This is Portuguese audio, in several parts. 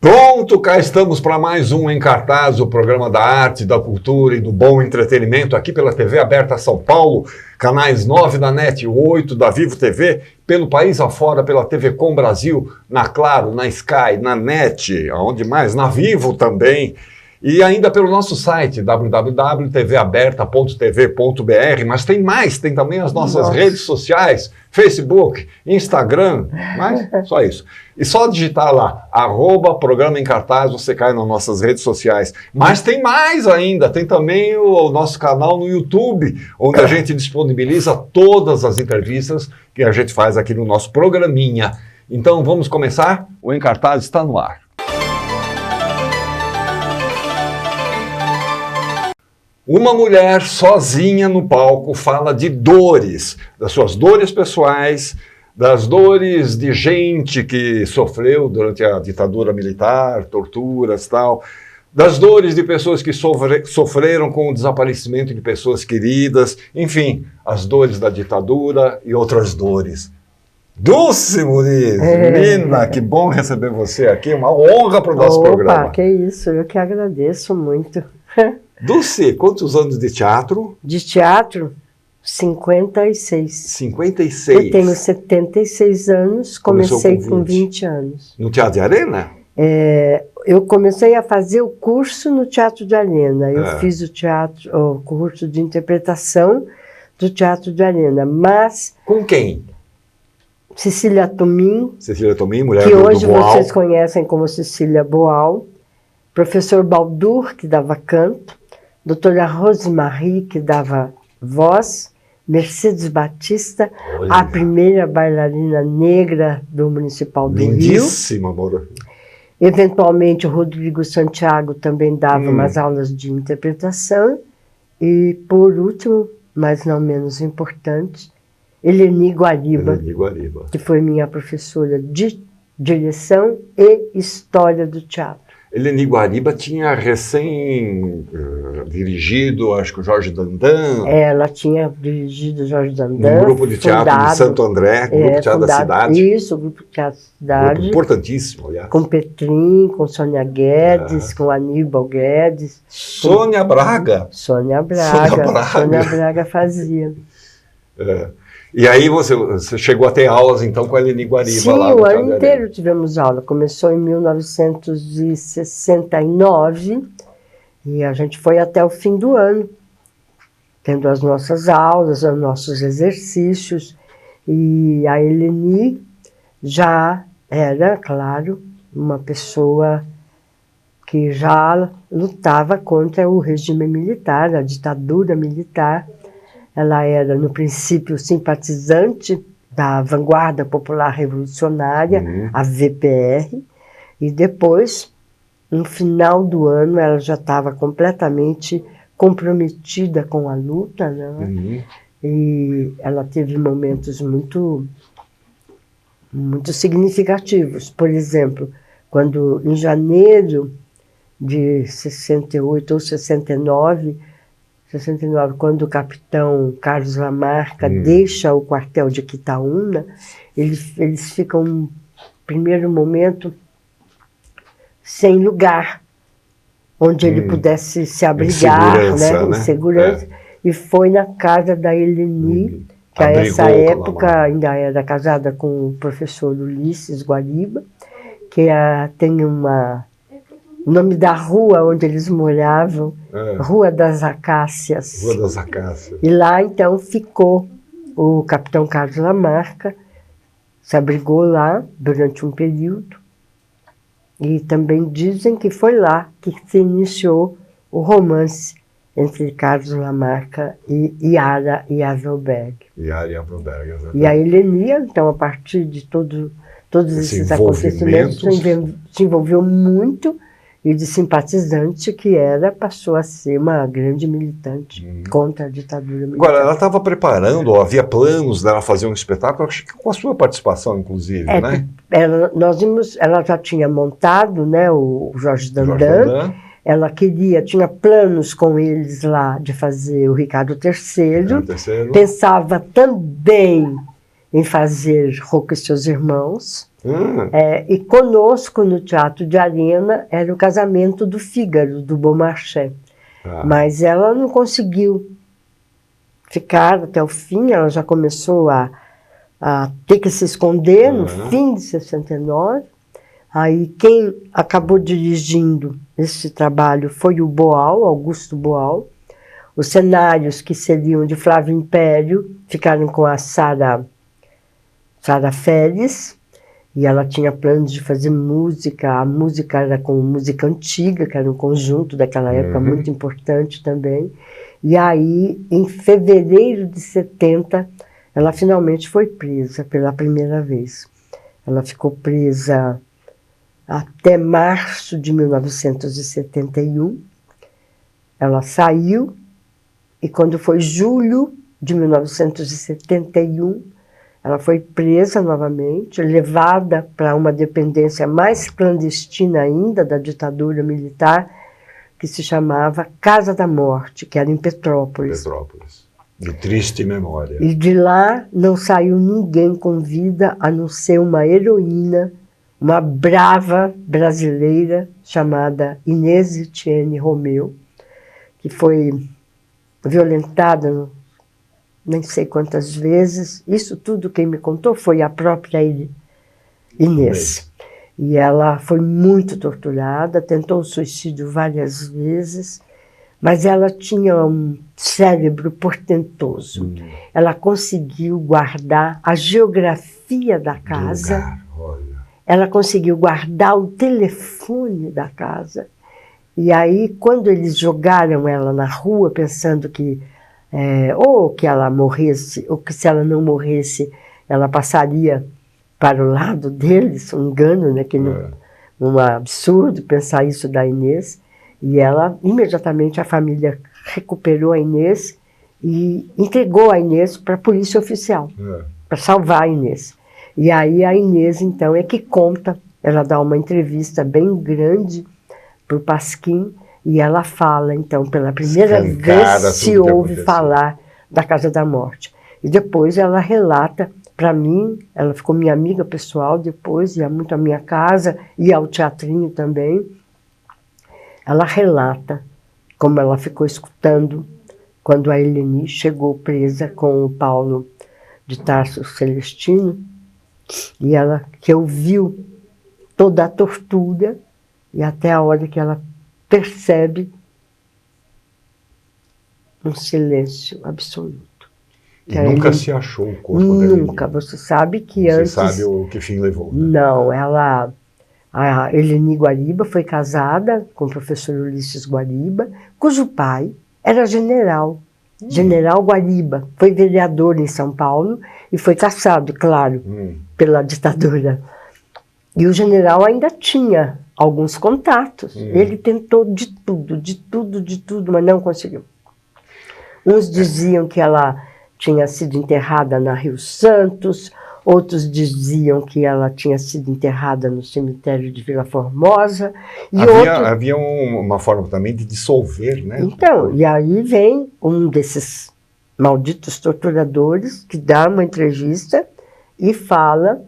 Pronto, cá estamos para mais um Em Cartaz, o programa da arte, da cultura e do bom entretenimento, aqui pela TV Aberta São Paulo, canais 9 da NET, 8 da Vivo TV, pelo país afora, pela TV Com Brasil, na Claro, na Sky, na NET, aonde mais? Na Vivo também. E ainda pelo nosso site, www.tvaberta.tv.br, mas tem mais, tem também as nossas redes sociais, Facebook, Instagram, mas só isso. E só digitar lá, @programa em cartaz, você cai nas nossas redes sociais. Mas tem mais ainda, tem também o nosso canal no YouTube, onde a gente disponibiliza todas as entrevistas que a gente faz aqui no nosso programinha. Então vamos começar? O Em Cartaz está no ar. Uma mulher sozinha no palco fala de dores, das suas dores pessoais, das dores de gente que sofreu durante a ditadura militar, torturas e tal, das dores de pessoas que sofreram com o desaparecimento de pessoas queridas, enfim, as dores da ditadura e outras dores. Dulce Muniz, menina, que bom receber você aqui, uma honra para o nosso programa. Que isso, eu que agradeço muito. Dulce, quantos anos de teatro? De teatro, 56. 56? Eu tenho 76 anos, comecei com 20 anos. No Teatro de Arena? Eu comecei a fazer o curso no Teatro de Arena. Eu fiz o curso de interpretação do Teatro de Arena, mas... Com quem? Cecília Tomin. Cecília Tomin, mulher que do hoje Boal. Vocês conhecem como Cecília Boal. Professor Baldur, que dava canto. Doutora Rosemarie, que dava voz. Mercedes Batista, olha, a primeira bailarina negra do Municipal do Rio. Lindíssima, amor. Eventualmente, o Rodrigo Santiago também dava umas aulas de interpretação. E, por último, mas não menos importante, Eleni Guariba, que foi minha professora de direção e história do teatro. Eleni Guariba tinha recém dirigido, acho que o Jorge Dandan. Ela tinha dirigido o Jorge Dandan. Um grupo de teatro de Santo André, grupo de teatro da cidade. Isso, o grupo de teatro da cidade. Grupo importantíssimo, aliás. Com Petrin, com Sônia Guedes, com Aníbal Guedes. Sônia Braga. Sônia Braga fazia. E aí você chegou a ter aulas, então, com a Eleni Guariba. Sim, lá no o ano inteiro tivemos aula. Começou em 1969 e a gente foi até o fim do ano, tendo as nossas aulas, os nossos exercícios. E a Eleni já era, claro, uma pessoa que já lutava contra o regime militar, a ditadura militar. Ela era, no princípio, simpatizante da Vanguarda Popular Revolucionária, a VPR, e depois, no final do ano, ela já estava completamente comprometida com a luta, né? E ela teve momentos muito significativos. Por exemplo, quando, em janeiro de 68 ou 69, quando o capitão Carlos Lamarca deixa o quartel de Quitaúna, eles ficam, no primeiro momento, sem lugar onde ele pudesse se abrigar, em segurança. E foi na casa da Eleni, que a essa época ainda era casada com o professor Ulisses Guariba, que tem o nome da rua onde eles moravam, Rua das Acácias. Rua das Acácias. E lá, então, ficou o capitão Carlos Lamarca, se abrigou lá durante um período. E também dizem que foi lá que se iniciou o romance entre Carlos Lamarca e Yara Yavelberg. Yara Yavelberg, exatamente. E a Eleni, então, a partir de todos esses acontecimentos, se envolveu muito. E de simpatizante que era, passou a ser uma grande militante contra a ditadura militar. Agora, ela estava preparando, ou havia planos dela fazer um espetáculo, acho que com a sua participação, inclusive, né? Ela já tinha montado, né, o Jorge Dandan. Ela tinha planos com eles lá de fazer o Ricardo III. Pensava também em fazer Rocco e seus irmãos. E conosco, no Teatro de Arena, era o casamento do Fígaro, do Beaumarchais. Mas ela não conseguiu ficar até o fim, ela já começou a ter que se esconder no fim de 69. Aí quem acabou dirigindo esse trabalho foi o Boal, Augusto Boal. Os cenários, que seriam de Flávio Império, ficaram com a Sara Félix, e ela tinha planos de fazer música. A música era com música antiga, que era um conjunto daquela época muito importante também. E aí, em fevereiro de 70, ela finalmente foi presa pela primeira vez. Ela ficou presa até março de 1971. Ela saiu, e quando foi julho de 1971, ela foi presa novamente, levada para uma dependência mais clandestina ainda da ditadura militar, que se chamava Casa da Morte, que era em Petrópolis. Petrópolis, de triste memória. E de lá não saiu ninguém com vida, a não ser uma heroína, uma brava brasileira chamada Inês Etienne Romeu, que foi violentada nem sei quantas vezes. Isso tudo quem me contou foi a própria Inês. E ela foi muito torturada, tentou suicídio várias vezes, mas ela tinha um cérebro portentoso. Ela conseguiu guardar a geografia da casa, ela conseguiu guardar o telefone da casa. E aí, quando eles jogaram ela na rua, pensando que ou que ela morresse, ou que se ela não morresse, ela passaria para o lado deles, um engano, né, que um absurdo pensar isso da Inês. E ela, imediatamente, a família recuperou a Inês e entregou a Inês para a polícia oficial, para salvar a Inês. E aí a Inês, então, é que conta, ela dá uma entrevista bem grande para o Pasquim, e ela fala, então, pela primeira vez se ouve falar da Casa da Morte. E depois ela relata para mim, ela ficou minha amiga pessoal depois, ia muito à minha casa, ia ao teatrinho também. Ela relata como ela ficou escutando quando a Eleni chegou presa com o Paulo de Tarso Celestino, e ela que ouviu toda a tortura, e até a hora que ela percebe um silêncio absoluto. E nunca se achou o corpo dela? Nunca. Você sabe que antes... Você sabe o que fim levou, né? Não, a Eleni Guariba foi casada com o professor Ulisses Guariba, cujo pai era general. General Guariba. Foi vereador em São Paulo e foi caçado, claro, pela ditadura. E o general ainda tinha alguns contatos. Ele tentou de tudo, mas não conseguiu. Uns diziam que ela tinha sido enterrada na Rio Santos, outros diziam que ela tinha sido enterrada no cemitério de Vila Formosa. E havia uma forma também de dissolver, né? Então, e aí vem um desses malditos torturadores que dá uma entrevista e fala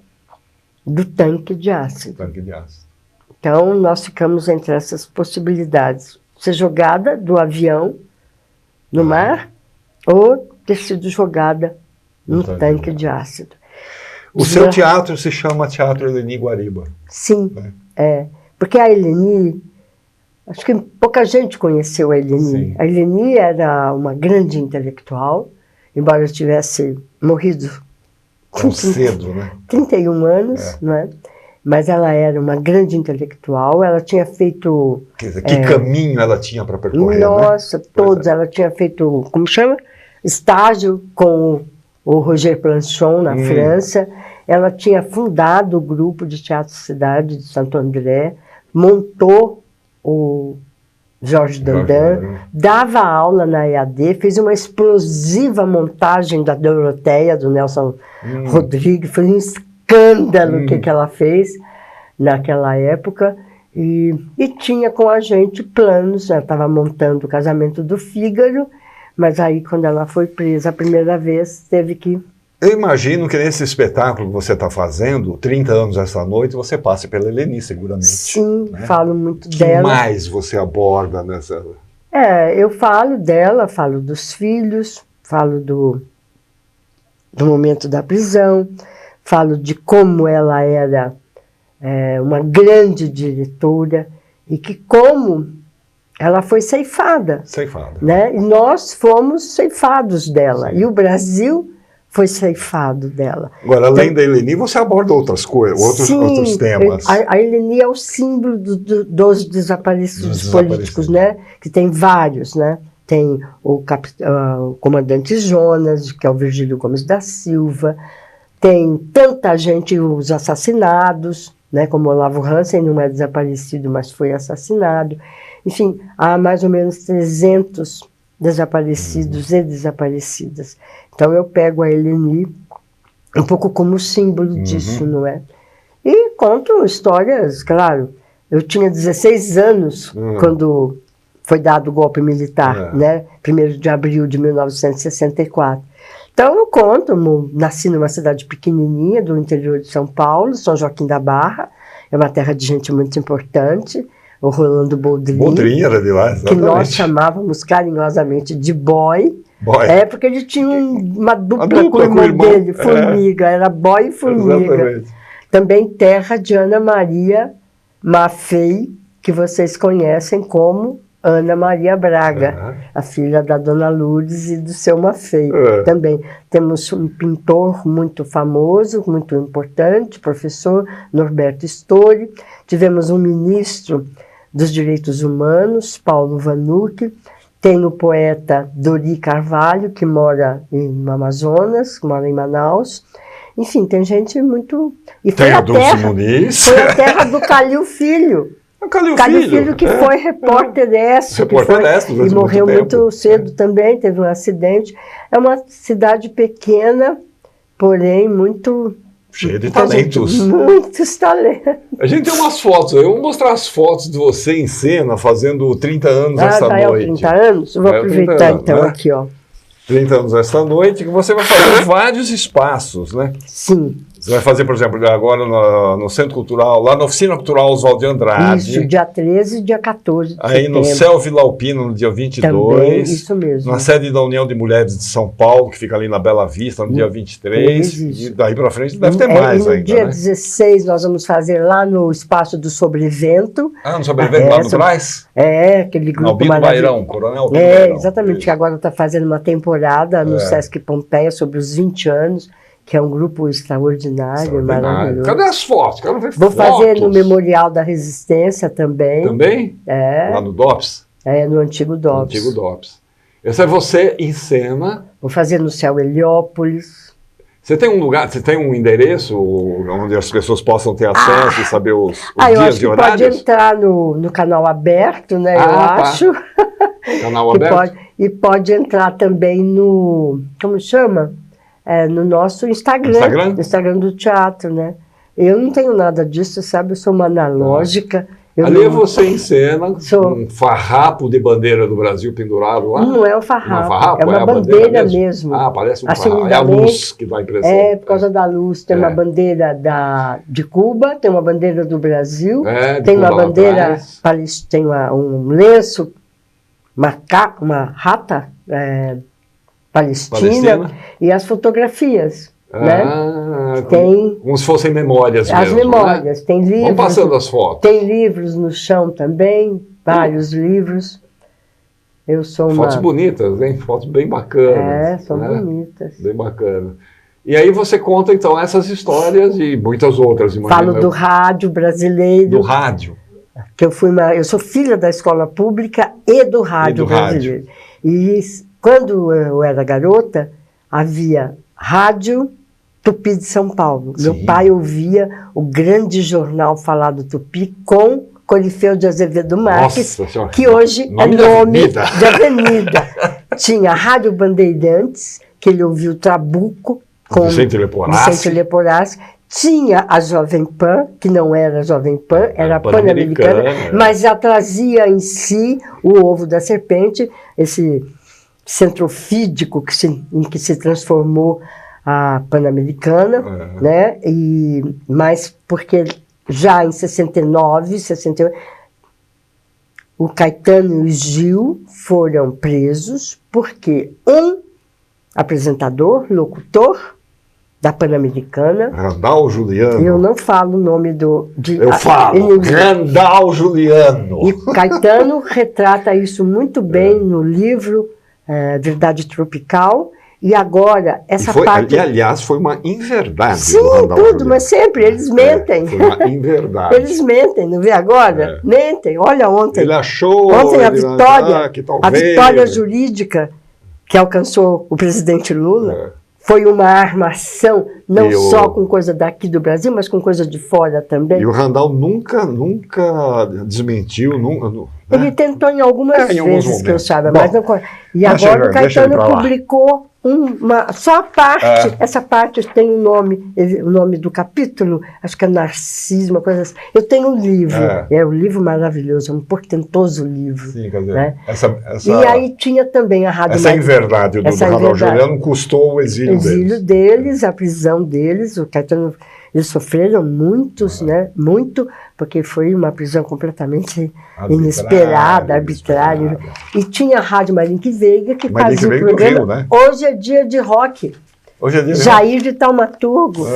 do tanque de ácido. Tanque de ácido. Então, nós ficamos entre essas possibilidades. Ser jogada do avião no mar ou ter sido jogada no tanque de ácido. O seu teatro se chama Teatro Eleni Guariba. Sim, porque a Eleni, acho que pouca gente conheceu a Eleni. Sim. A Eleni era uma grande intelectual, embora eu tivesse morrido com cedo, né? 31 anos, né? Mas ela era uma grande intelectual, ela tinha feito... Quer dizer, que caminho ela tinha para percorrer, nossa, né? Todos. Ela tinha feito, como chama? Estágio com o Roger Planchon, na França. Ela tinha fundado o grupo de Teatro Cidade de Santo André, montou o Jorge Dandan, dava aula na EAD, fez uma explosiva montagem da Doroteia, do Nelson Rodrigues, foi um escândalo que ela fez naquela época, e tinha com a gente planos. Ela estava montando o Casamento do Fígaro, mas aí quando ela foi presa a primeira vez, teve que Eu imagino que nesse espetáculo que você está fazendo, 30 anos essa noite, você passe pela Eleni, seguramente. Sim, né? falo muito que dela. O que mais você aborda nessa... Eu falo dela, falo dos filhos, falo do momento da prisão, falo de como ela era uma grande diretora e que como ela foi ceifada. Ceifada. Né? E nós fomos ceifados dela. Sim. E o Brasil foi ceifado dela. Agora, além da Eleni, você aborda outras coisas, outros temas. A Eleni é o símbolo dos desaparecidos políticos, né? Que tem vários, né? Tem o comandante Jonas, que é o Virgílio Gomes da Silva, tem tanta gente, os assassinados, né? Como Olavo Hansen não é desaparecido, mas foi assassinado. Enfim, há mais ou menos 300 desaparecidos e desaparecidas. Então eu pego a Eleni um pouco como símbolo disso, não é? E conto histórias, claro. Eu tinha 16 anos quando foi dado o golpe militar, né? 1º de abril de 1964. Então eu conto, nasci numa cidade pequenininha do interior de São Paulo, São Joaquim da Barra, é uma terra de gente muito importante, o Rolando Boldrin. Boldrin era de lá, exatamente. Que nós chamávamos carinhosamente de boy. Porque ele tinha uma dupla com o irmão dele, Formiga, era boy e Formiga. Exatamente. Também terra de Ana Maria Maffei, que vocês conhecem como Ana Maria Braga, a filha da Dona Lourdes e do seu Maffei. Também temos um pintor muito famoso, muito importante, professor Norberto Stori. Tivemos um ministro dos Direitos Humanos, Paulo Vanucchi. Tem o poeta Dori Carvalho, que mora no Amazonas, que mora em Manaus. Enfim, tem gente muito... E tem a Dulce Muniz. Foi a terra do Calil Filho. Calil Filho, que foi repórter ESSO, e morreu muito cedo também, teve um acidente. É uma cidade pequena, porém muito... cheia de talentos. Muitos talentos. A gente tem umas fotos, eu vou mostrar as fotos de você em cena, fazendo 30 anos esta noite. 30 anos? Eu vou aproveitar então, né? Aqui, ó. 30 anos esta noite, que você vai fazer vários espaços, né? Sim. Você vai fazer, por exemplo, agora no Centro Cultural, lá na Oficina Cultural Oswaldo de Andrade. Isso, dia 13 e dia 14 de aí setembro. No Céu Vila Alpina, no dia 22. Também, isso mesmo. Na sede da União de Mulheres de São Paulo, que fica ali na Bela Vista, no dia 23. E daí para frente deve ter mais no ainda, dia né? 16 nós vamos fazer lá no espaço do Sobrevento. No Sobrevento, lá no Brás? Aquele grupo Albino Bairão, Coronel Albino Bairão. Exatamente, que agora está fazendo uma temporada no Sesc Pompeia sobre os 20 anos. Que é um grupo extraordinário, maravilhoso. Cadê as fotos? Quero ver Vou fazer no Memorial da Resistência também. Também? Lá no DOPS? No antigo DOPS. No antigo DOPS. Esse é você em cena. Vou fazer no Céu Heliópolis. Você tem um lugar, você tem um endereço onde as pessoas possam ter acesso e saber os dias e horários? Pode entrar no canal aberto, né? Eu acho. Canal aberto? Pode entrar também no... Como chama? No nosso Instagram, no Instagram do teatro, né? Eu não tenho nada disso, sabe? Eu sou uma analógica. Ali é você em cena, um farrapo de bandeira do Brasil pendurado lá? Não é um farrapo, é uma bandeira mesmo. Parece um farrapo. É a luz que dá a impressão. Por causa da luz. Tem uma bandeira de Cuba, tem uma bandeira do Brasil, tem uma bandeira palestina, um lenço, uma rata... Palestina, e as fotografias, né? Tem, como se fossem memórias mesmo, as memórias, né? Tem livros. Vamos passando as fotos. Tem livros no chão também, vários livros. Eu sou fotos bonitas, hein? Fotos bem bacanas. São bonitas. Bem bacana. E aí você conta, então, essas histórias e muitas outras. Falo do rádio brasileiro. Do rádio. Que eu sou filha da escola pública e do rádio brasileiro. E quando eu era garota, havia rádio Tupi de São Paulo. Sim. Meu pai ouvia o grande jornal falado Tupi com Corifeu de Azevedo Marques, que hoje é nome de avenida. Tinha a Rádio Bandeirantes, que ele ouviu Trabuco, com Vicente Leporassi. Tinha a Jovem Pan, que não era a Jovem Pan, era a Pan-Americana, mas já trazia em si o ovo da serpente, esse centrofídico em que se transformou a Pan-Americana, né? Mas porque já em 69, 68, o Caetano e o Gil foram presos porque um apresentador, locutor da Pan-Americana... Randall Juliano. Eu não falo o nome eu falo, Randall Juliano. E Caetano retrata isso muito bem no livro Verdade Tropical. E agora, essa parte... E, aliás, foi uma inverdade. Sim, tudo, Juliano. Mas sempre, eles mentem. Foi uma inverdade. Eles mentem, não vê agora? Mentem, olha ontem. Ele achou... Ontem a vitória jurídica que alcançou o presidente Lula foi uma armação, não só com coisa daqui do Brasil, mas com coisa de fora também. E o Randall nunca desmentiu, Ele tentou em algumas vezes, que eu saiba, mas não... E agora o Caetano publicou só a parte, essa parte tem o nome do capítulo, acho que é Narciso, uma coisa assim. Eu tenho um livro, um livro maravilhoso, um portentoso livro. Sim, quer dizer, né? E aí tinha também a Rádio Essa inverdade do Randall Juliano custou o exílio deles, a prisão deles, o Caetano... Eles sofreram muitos, né? Muito, porque foi uma prisão completamente inesperada, arbitrária. E tinha a Rádio Marinque Veiga, que fazia o programa Rio, né? Hoje é Dia de Rock. Hoje é dia de Jair de Taumaturgo,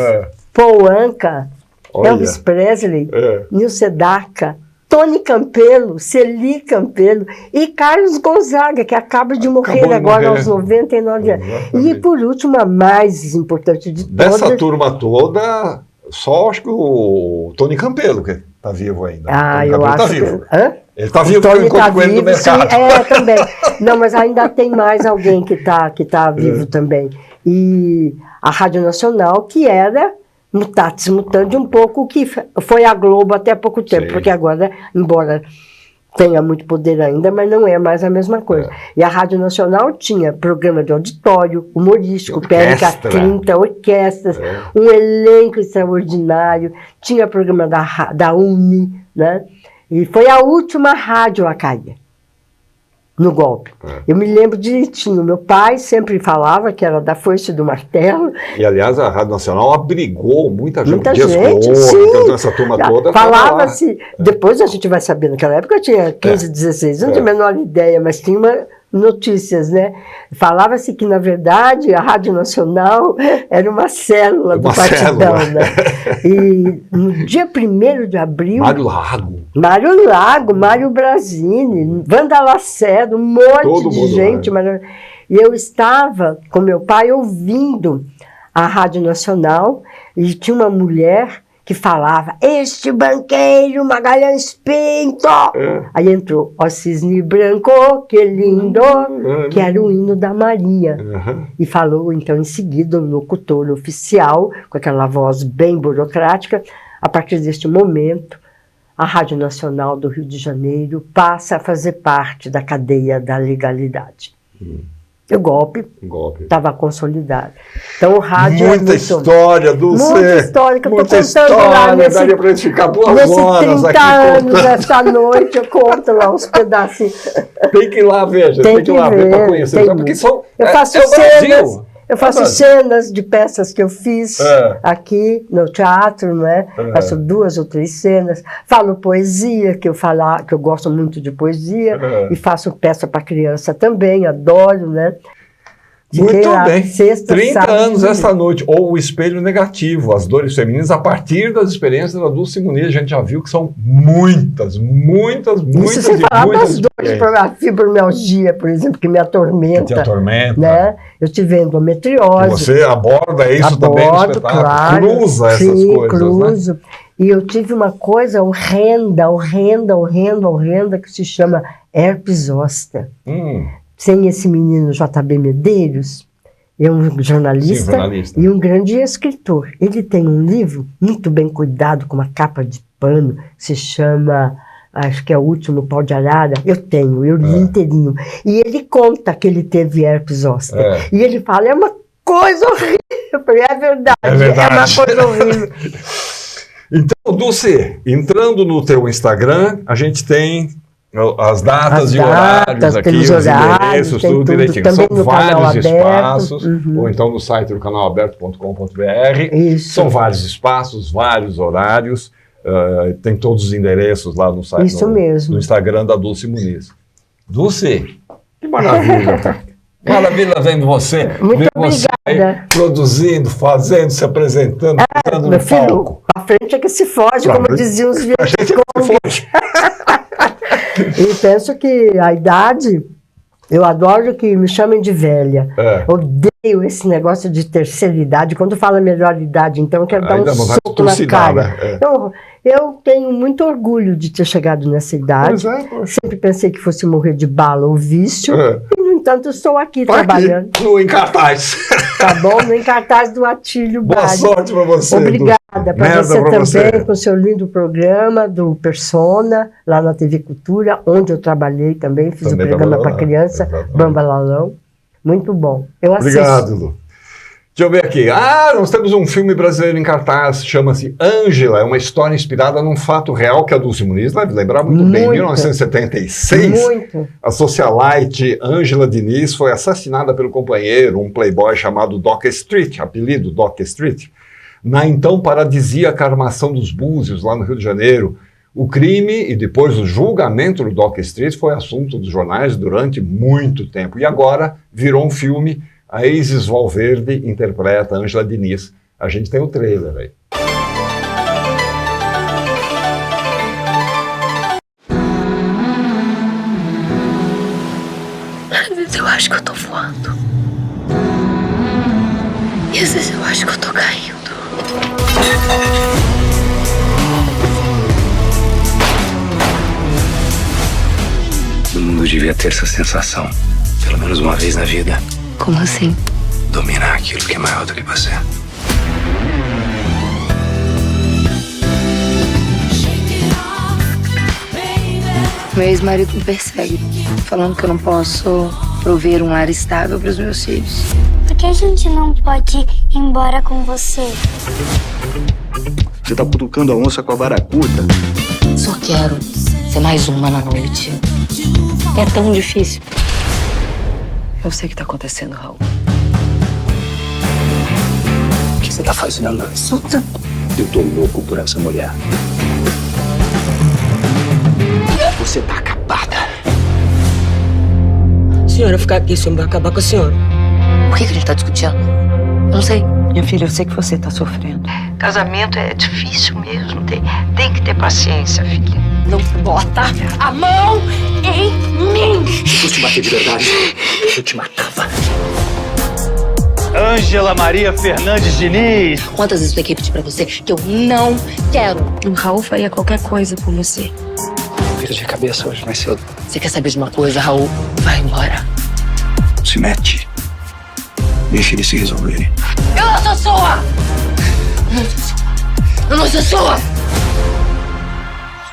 Paul Anka, Elvis Presley, Nil Sedaka, Tony Campelo, Celi Campelo e Carlos Gonzaga, que acaba de morrer agora aos 99 anos. E, por último, a mais importante de todas... Dessa turma toda, só acho que o Tony Campelo, que está vivo ainda. Eu acho que... Ele está vivo com ele no mercado. Sim, também. Não, mas ainda tem mais alguém que tá vivo também. E a Rádio Nacional, que era... mutatis mutandi, um pouco que foi a Globo até há pouco tempo, porque agora, embora tenha muito poder ainda, mas não é mais a mesma coisa. E a Rádio Nacional tinha programa de auditório, humorístico, PLK 30, orquestras, um elenco extraordinário, tinha programa da Uni, né? E foi a última rádio a cair no golpe. Eu me lembro direitinho, meu pai sempre falava que era da foice do martelo. E, aliás, a Rádio Nacional abrigou muita gente. Sim. Essa turma toda. Falava-se, depois a gente vai saber, naquela época eu tinha 15, 16, não tinha a menor ideia, mas tinha notícias, né? Falava-se que, na verdade, a Rádio Nacional era uma célula do partidão, né? E no dia 1º de abril... Mário Lago, Mário Brasini, Wanda Lacerda, um monte de gente. E eu estava com meu pai ouvindo a Rádio Nacional e tinha uma mulher que falava, este banqueiro Magalhães Pinto. Aí entrou, ó cisne branco, que lindo, que era o hino da Maria. E falou, então, em seguida, o locutor oficial, com aquela voz bem burocrática, a partir deste momento, a Rádio Nacional do Rio de Janeiro passa a fazer parte da cadeia da legalidade. O golpe estava consolidado. Então o rádio muita história, Dulce. Muita história que eu estou contando lá nesse... Daria para gente ficar 2 horas 30 aqui anos, essa noite, eu conto lá uns pedacinhos. Tem que ir lá ver, gente. Tem que ir lá ver para conhecer. Porque eu faço cenas... Eu faço cenas de peças que eu fiz aqui no teatro, né? Faço 2 ou 3 cenas. Falo poesia, que eu gosto muito de poesia. E faço peça para criança também, adoro, né? Muito bem. 30 anos esta noite. Ou o espelho negativo, as dores femininas, a partir das experiências da Dulce Muniz. A gente já viu que são muitas das dores, a fibromialgia, por exemplo, que me atormenta. Né? Eu tive endometriose. Você aborda isso também no espetáculo? Claro. Cruza essas coisas, cruzo. Né? E eu tive uma coisa horrenda, que se chama herpes zoster. Sem esse menino JB Medeiros, é um jornalista, e um grande escritor. Ele tem um livro muito bem cuidado, com uma capa de pano, se chama, acho que é O Último Pau de Arara. Eu li inteirinho. E ele conta que ele teve herpes zoster. E ele fala, é uma coisa horrível. É verdade, é uma coisa horrível. Então, Dulce, entrando no teu Instagram, a gente tem As datas e horários aqui, os endereços, tudo direitinho. São vários espaços, ou então no site do canalaberto.com.br. São vários espaços, vários horários, tem todos os endereços lá no site, no Instagram da Dulce Muniz. Dulce, que maravilha, cara. Maravilha vendo você. Muito você obrigada. aí, produzindo, fazendo, se apresentando, entrando no palco. A frente é que se foge, como diziam os viejos. A gente é que se foge. E penso que a idade, eu adoro que me chamem de velha. Odeio esse negócio de terceira idade. Quando fala melhor idade, então eu quero dar um soco na cara. Né? Eu tenho muito orgulho de ter chegado nessa idade. Sempre pensei que fosse morrer de bala ou vício. E, no entanto, estou aqui trabalhando. Em cartaz. Tá bom? No cartaz do Atílio Boa Bari. sorte pra você. Obrigada. Para você também, você. com o seu lindo programa do Persona, lá na TV Cultura, onde eu trabalhei também. Fiz o programa para criança, Bambalalão. Muito bom. Eu assisto. Obrigado, Lu. Deixa eu ver aqui. Nós temos um filme brasileiro em cartaz, chama-se Ângela, é uma história inspirada num fato real que a Dulce Muniz deve lembrar muito bem. Em 1976, a socialite Ângela Diniz foi assassinada pelo companheiro, um playboy chamado Doc Street, apelido Doc Street, na então paradisíaca Armação dos Búzios, lá no Rio de Janeiro. O crime e depois o julgamento do Doc Street foi assunto dos jornais durante muito tempo. E agora virou um filme. A Isis Valverde interpreta Ângela Diniz. A gente tem o trailer aí. Às vezes eu acho que eu tô voando. E às vezes eu acho que eu tô caindo. Todo mundo devia ter essa sensação, pelo menos uma vez na vida. Como assim? Dominar aquilo que é maior do que você. Meu ex-marido me persegue, falando que eu não posso prover um lar estável para os meus filhos. Por que a gente não pode ir embora com você? Você tá cutucando a onça com a vara curta. Só quero ser mais uma na noite. É tão difícil. Eu sei o que tá acontecendo, Raul. O que você tá fazendo? Solta. Eu tô louco por essa mulher. Você tá acabada. Senhora, ficar aqui, senhor, vai acabar com a senhora. Por que a gente tá discutindo? Eu não sei. Minha filha, eu sei que você tá sofrendo. Casamento é difícil mesmo. Tem que ter paciência, filha. Não bota a mão em mim! Se fosse te bater de verdade, eu te matava. Ângela Maria Fernandes Diniz. Quantas vezes eu tenho que repetir pra você que eu não quero? O Raul faria qualquer coisa por você. Vira de cabeça hoje mais cedo. Você quer saber de uma coisa, Raul? Vai embora. Se mete. Deixa eles se resolverem. Eu não sou sua! Eu não sou sua!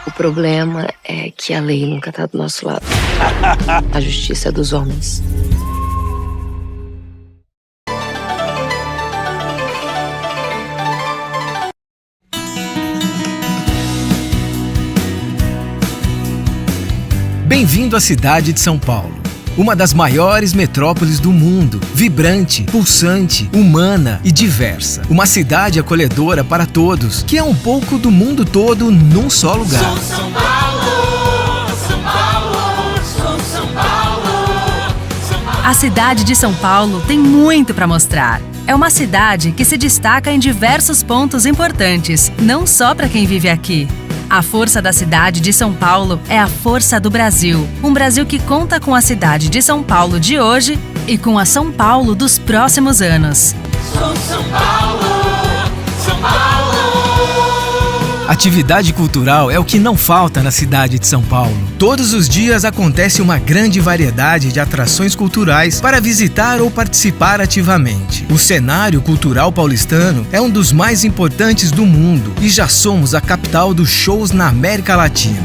O problema é que a lei nunca tá do nosso lado. A justiça é dos homens. Bem-vindo à cidade de São Paulo. Uma das maiores metrópoles do mundo, vibrante, pulsante, humana e diversa. Uma cidade acolhedora para todos, que é um pouco do mundo todo num só lugar. Sou São Paulo, São Paulo, sou São Paulo, São Paulo. A cidade de São Paulo tem muito para mostrar. É uma cidade que se destaca em diversos pontos importantes, não só para quem vive aqui. A força da cidade de São Paulo é a força do Brasil. Um Brasil que conta com a cidade de São Paulo de hoje e com a São Paulo dos próximos anos. Sou São Paulo, São Paulo. Atividade cultural é o que não falta na cidade de São Paulo. Todos os dias acontece uma grande variedade de atrações culturais para visitar ou participar ativamente. O cenário cultural paulistano é um dos mais importantes do mundo e já somos a capital dos shows na América Latina.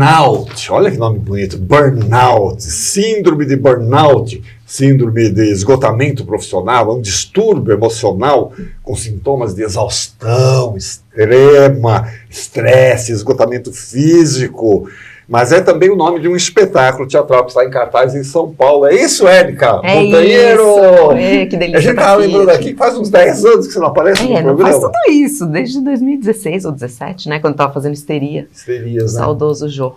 burnout, olha que nome bonito, burnout, síndrome de burnout, síndrome de esgotamento profissional, é um distúrbio emocional com sintomas de exaustão extrema, estresse, esgotamento físico. Mas é também o nome de um espetáculo teatral que está em cartaz em São Paulo. É isso, Érica? É Montanheiro! Isso! Que delícia. A gente estava lembrando aqui que faz uns 10 anos que você não aparece no programa. Não faz tudo isso, desde 2016 ou 2017, né? Quando estava fazendo Histerias, né? Saudoso Jô.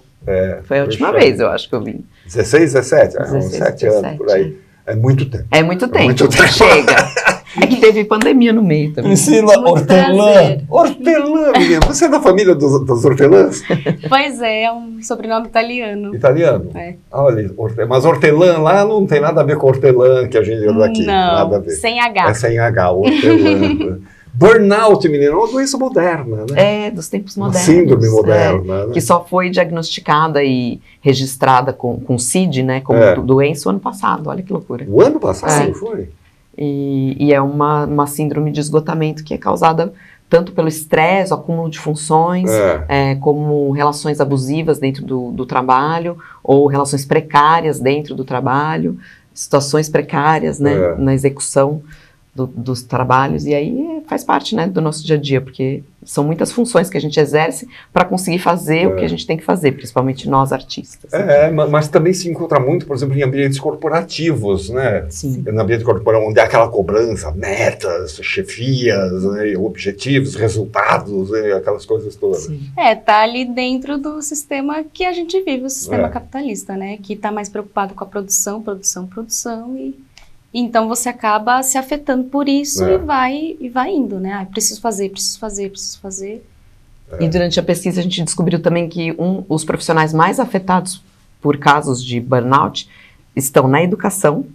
Foi a última vez, eu acho que eu vim. 16, 17? Uns 7 anos, por aí. É muito tempo. É muito tempo. Chega. É que teve pandemia no meio também. Priscila Hortelã. Hortelã, menina. Você é da família dos hortelãs? Pois é um sobrenome italiano. Italiano? É. Olha, mas hortelã lá não tem nada a ver com hortelã que a gente viu daqui. Não, nada a ver. Sem H. É sem H, hortelã. Burnout, menina, é uma doença moderna, né? É, dos tempos modernos. Uma síndrome moderna. Né? Que só foi diagnosticada e registrada com CID, né? Como doença o ano passado, olha que loucura. O ano passado foi? E é uma síndrome de esgotamento que é causada tanto pelo estresse, o acúmulo de funções, como relações abusivas dentro do trabalho, ou relações precárias dentro do trabalho, situações precárias, né, na execução dos trabalhos, e aí faz parte, né, do nosso dia a dia, porque são muitas funções que a gente exerce para conseguir fazer o que a gente tem que fazer, principalmente nós artistas. Mas também se encontra muito, por exemplo, em ambientes corporativos, né? Sim. No ambiente corporativo, onde há aquela cobrança, metas, chefias, né, objetivos, resultados, né, aquelas coisas todas. Sim. Tá ali dentro do sistema que a gente vive, o sistema capitalista, né? Que está mais preocupado com a produção, e então você acaba se afetando por isso e vai indo, né? Preciso fazer. E durante a pesquisa a gente descobriu também que os profissionais mais afetados por casos de burnout estão na educação,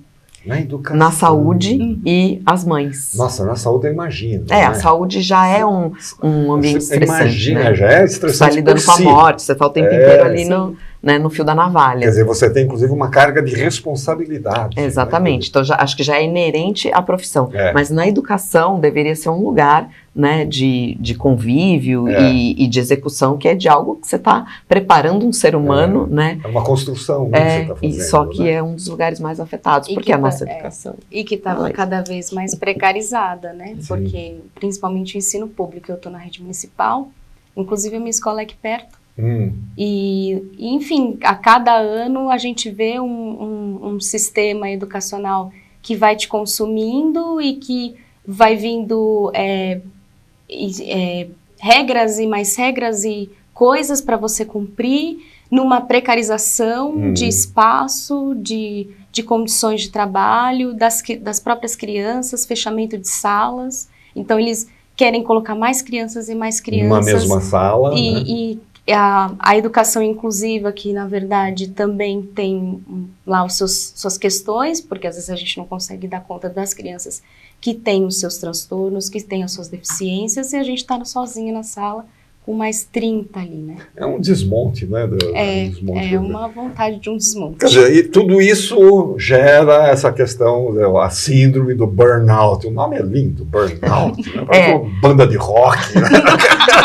na saúde e as mães. Nossa, na saúde eu imagino. A saúde já é um ambiente estressante. Imagina, né? já é estressante. Você está lidando com a morte, você está o tempo inteiro ali no fio da navalha. Quer dizer, você tem inclusive uma carga de responsabilidade. Exatamente. Né? Então acho que já é inerente à profissão. Mas na educação deveria ser um lugar, né, de convívio e de execução, que é de algo que você está preparando um ser humano, né? É uma construção que você está fazendo. Só que é um dos lugares mais afetados, porque é a nossa educação. E que estava cada vez mais precarizada, né? Sim. Porque, principalmente o ensino público, eu estou na rede municipal, inclusive a minha escola é aqui perto. E, enfim, a cada ano a gente vê um sistema educacional que vai te consumindo e que vai vindo regras e mais regras e coisas para você cumprir, numa precarização de espaço, de condições de trabalho, das próprias crianças, fechamento de salas. Então eles querem colocar mais crianças e mais crianças. Numa mesma sala. E a educação inclusiva, que na verdade também tem lá suas questões, porque às vezes a gente não consegue dar conta das crianças que têm os seus transtornos, que têm as suas deficiências, e a gente está sozinho na sala com mais 30 ali, né? É um desmonte, né? Uma vontade de um desmonte. Quer dizer, e tudo isso gera essa questão, a síndrome do burnout. O nome é lindo, burnout, né? Parece uma banda de rock. Né?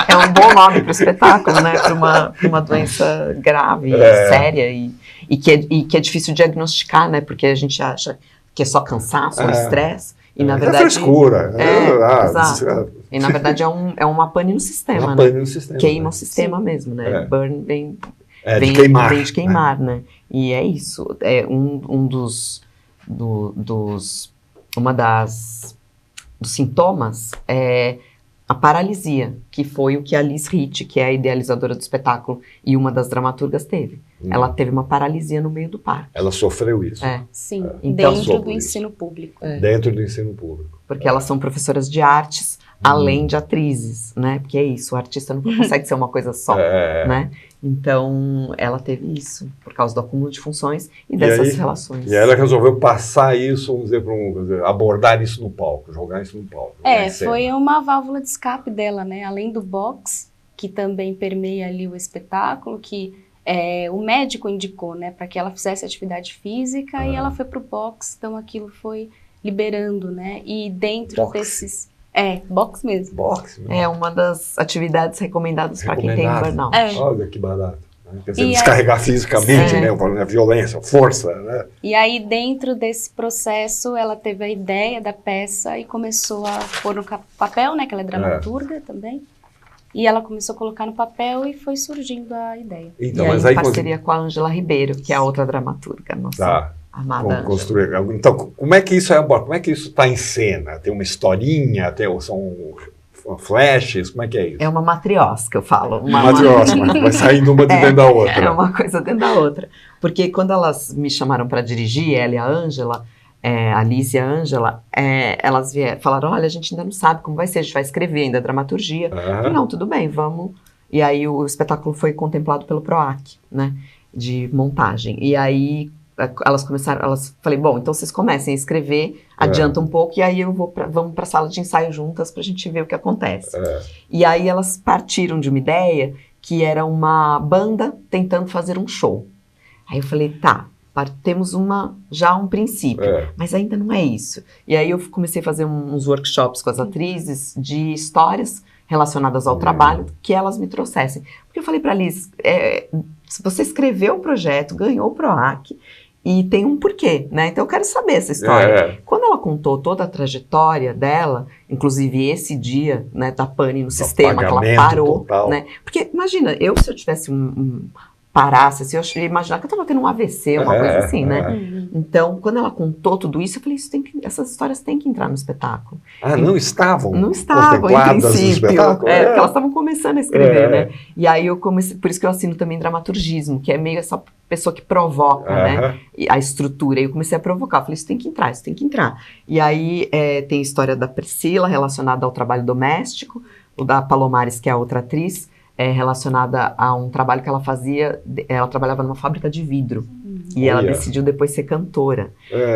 É um bom nome para o espetáculo, né? Para uma doença grave, séria e que é difícil diagnosticar, né? Porque a gente acha que é só cansaço, estresse. E na verdade. É frescura. Exato. E na verdade é uma pane no sistema, uma pane no sistema. Queima o sistema mesmo, né? Burn vem de queimar. Vem de queimar, né? E é isso. É dos sintomas é a paralisia, que foi o que a Liz Ritt, que é a idealizadora do espetáculo e uma das dramaturgas, teve. Ela teve uma paralisia no meio do parque. Ela sofreu isso. Sim, então, dentro do ensino público. Dentro do ensino público. Porque elas são professoras de artes, além de atrizes, né? Porque é isso, o artista não consegue ser uma coisa só, né? Então, ela teve isso, por causa do acúmulo de funções e dessas relações. E ela resolveu passar isso, vamos dizer, abordar isso no palco, jogar isso no palco. Foi uma válvula de escape dela, né? Além do box, que também permeia ali o espetáculo, que o médico indicou, né? Para que ela fizesse atividade física e ela foi pro box, então aquilo foi liberando, né? E dentro desses... box mesmo. Box mesmo. É uma das atividades recomendadas para quem tem burnout. Olha que barato. Quer dizer, descarregar fisicamente, né? A violência, a força, né? E aí, dentro desse processo, ela teve a ideia da peça e começou a pôr no papel, né? Que ela é dramaturga também. E ela começou a colocar no papel e foi surgindo a ideia. Então, mas aí, em parceria com a Ângela Ribeiro, que é a outra dramaturga, nossa amada construir. Então, como é que isso como é que isso está em cena? Tem uma historinha, são flashes, como é que é isso? É uma matriosca, eu falo. Uma matriosca, vai saindo uma de dentro da outra. É uma coisa dentro da outra. Porque quando elas me chamaram para dirigir, ela e a Ângela, a Alice e a Ângela, elas falaram, olha, a gente ainda não sabe como vai ser, a gente vai escrever ainda a dramaturgia. Não, tudo bem, vamos. E aí o espetáculo foi contemplado pelo PROAC, né, de montagem. E aí elas falei, bom, então vocês comecem a escrever, adianta um pouco, e aí vamos para a sala de ensaio juntas para a gente ver o que acontece. E aí elas partiram de uma ideia que era uma banda tentando fazer um show. Aí eu falei, tá, temos já um princípio, mas ainda não é isso. E aí eu comecei a fazer uns workshops com as atrizes de histórias relacionadas ao trabalho que elas me trouxessem. Porque eu falei para a Liz, se você escreveu o projeto, ganhou o PROAC, e tem um porquê, né? Então eu quero saber essa história. Quando ela contou toda a trajetória dela, inclusive esse dia, né, da pane no sistema, que ela parou, total, né? Porque imagina, se eu tivesse parasse, assim, eu ia imaginar que eu estava tendo um AVC, uma coisa assim, né? Então, quando ela contou tudo isso, eu falei, essas histórias têm que entrar no espetáculo. Não estavam? Não estavam, em princípio. Porque elas estavam começando a escrever, né? E aí eu comecei, por isso que eu assino também dramaturgismo, que é meio essa pessoa que provoca, né? A estrutura. E eu comecei a provocar, eu falei, isso tem que entrar, isso tem que entrar. E aí tem a história da Priscila, relacionada ao trabalho doméstico, o da Palomares, que é a outra atriz, relacionada a um trabalho que ela fazia, ela trabalhava numa fábrica de vidro, e ela decidiu depois ser cantora.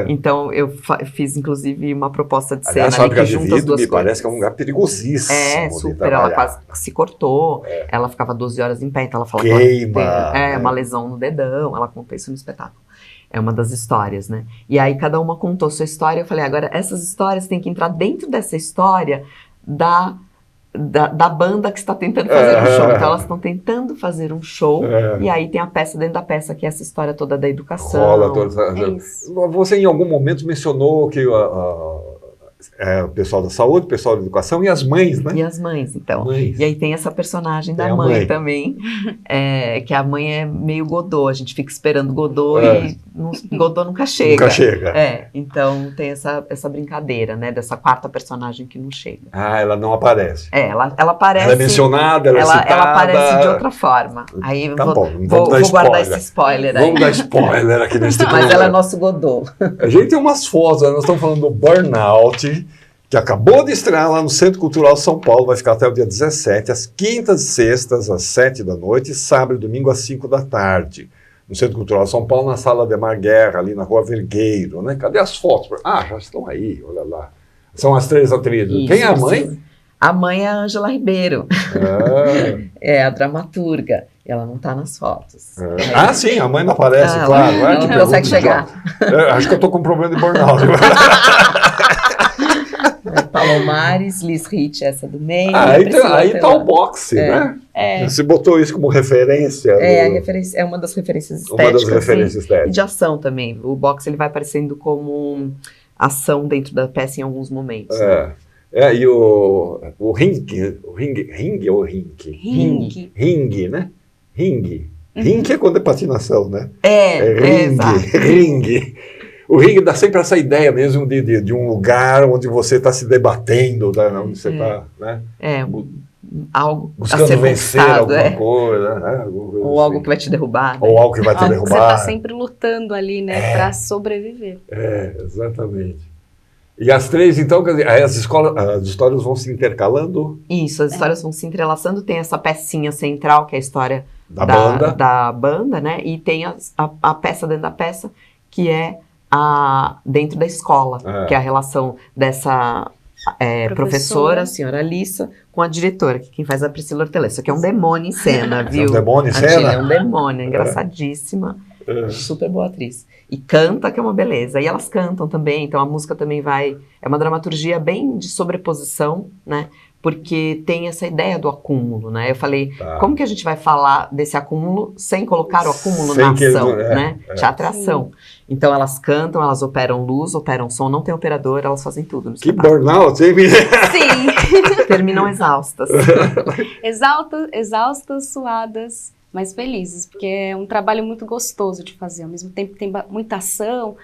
Então eu fiz inclusive uma proposta de cena ali que junta as duas coisas. Parece que é um lugar perigosíssimo. Super, ela quase se cortou, ela ficava 12 horas em pé, então ela fala queima, que ela uma lesão no dedão, ela conta isso no espetáculo. É uma das histórias, né? E aí cada uma contou sua história, eu falei, agora essas histórias têm que entrar dentro dessa história da banda que está tentando fazer um show. Então elas estão tentando fazer um show, e aí tem a peça dentro da peça, que é essa história toda da educação. Você em algum momento mencionou que o pessoal da saúde, o pessoal da educação e as mães, né? E as mães, então. E aí tem essa personagem da mãe também, que a mãe é meio Godot, a gente fica esperando Godot e Godot nunca chega. Nunca chega. Então tem essa brincadeira, né, dessa quarta personagem que não chega. Ela não aparece. Ela aparece... Ela é mencionada, ela é citada... Ela aparece de outra forma. Aí vou guardar esse spoiler aí. Vamos dar spoiler aqui nesse programa. Mas ela é nosso Godot. A gente tem umas fotos, nós estamos falando do Burnout, que acabou de estrear lá no Centro Cultural São Paulo, vai ficar até o dia 17, às quintas e sextas, às 7 da noite, sábado e domingo, às 5 da tarde. No Centro Cultural São Paulo, na Sala Ademar Guerra, ali na Rua Vergueiro, né? Cadê as fotos? Já estão aí, olha lá. São as 3 atrizes. Isso, quem é a mãe? A mãe é a Ângela Ribeiro. É a dramaturga. Ela não está nas fotos. Sim, a mãe não aparece, claro. Ela não consegue chegar. Acho que eu estou com um problema de burnout. Palomares, Liz Hitch, essa do meio. Aí está o boxe, né? Você botou isso como referência? É uma das referências estéticas. Uma das referências estéticas. E de ação também. O boxe ele vai aparecendo como ação dentro da peça em alguns momentos. Né? E o ringue, ou rink? Ringue, né? Ringue. Ringue é quando é patinação, né? Ringue. O ringue dá sempre essa ideia mesmo de um lugar onde você está se debatendo, onde você está, né? Algo buscando a ser vencer alguma coisa, né? Ou algo que vai te derrubar. Né? Ou algo que vai te derrubar. Você está sempre lutando ali, né? Para sobreviver. Exatamente. E as 3, então, as histórias vão se intercalando? Isso, as histórias vão se entrelaçando. Tem essa pecinha central, que é a história da banda, né? E tem a peça dentro da peça, que é dentro da escola, que é a relação dessa professora, a senhora Alissa, com a diretora, que quem faz a Priscila Hortelã. Isso aqui é um demônio em cena, viu? É um demônio em cena? É um demônio, engraçadíssima. Super boa atriz. E canta, que é uma beleza. E elas cantam também, então a música também é uma dramaturgia bem de sobreposição, né? porque tem essa ideia do acúmulo, né? Eu falei, como que a gente vai falar desse acúmulo sem colocar o acúmulo na ação, né? Teatro é ação. Então elas cantam, elas operam luz, operam som, não tem operador, elas fazem tudo. Que burnout, hein? Sim. Terminam exaustas. Exaustas, suadas, mas felizes, porque é um trabalho muito gostoso de fazer. Ao mesmo tempo tem muita ação,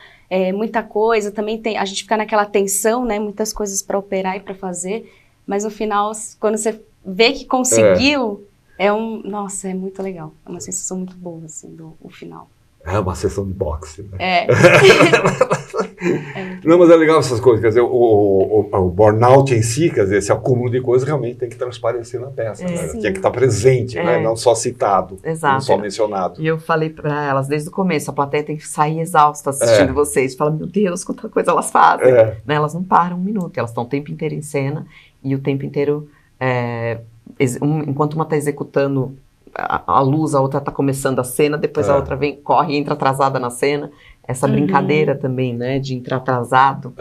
muita coisa, também tem, a gente fica naquela tensão, né? Muitas coisas para operar e para fazer, mas no final, quando você vê que conseguiu, nossa, é muito legal. É uma sensação muito boa, assim, o final. É uma sessão de boxe, né? Não, mas é legal essas coisas, quer dizer, o burnout em si, quer dizer, esse acúmulo de coisas realmente tem que transparecer na peça, né? Tem que estar presente, né? Não só citado, não só mencionado. E eu falei para elas desde o começo, a plateia tem que sair exausta assistindo vocês, fala, meu Deus, quanta coisa elas fazem. Né? Elas não param um minuto, elas estão o tempo inteiro em cena, e o tempo inteiro, enquanto uma está executando a luz, a outra está começando a cena, depois a outra vem, corre e entra atrasada na cena. Essa brincadeira também, né, de entrar atrasado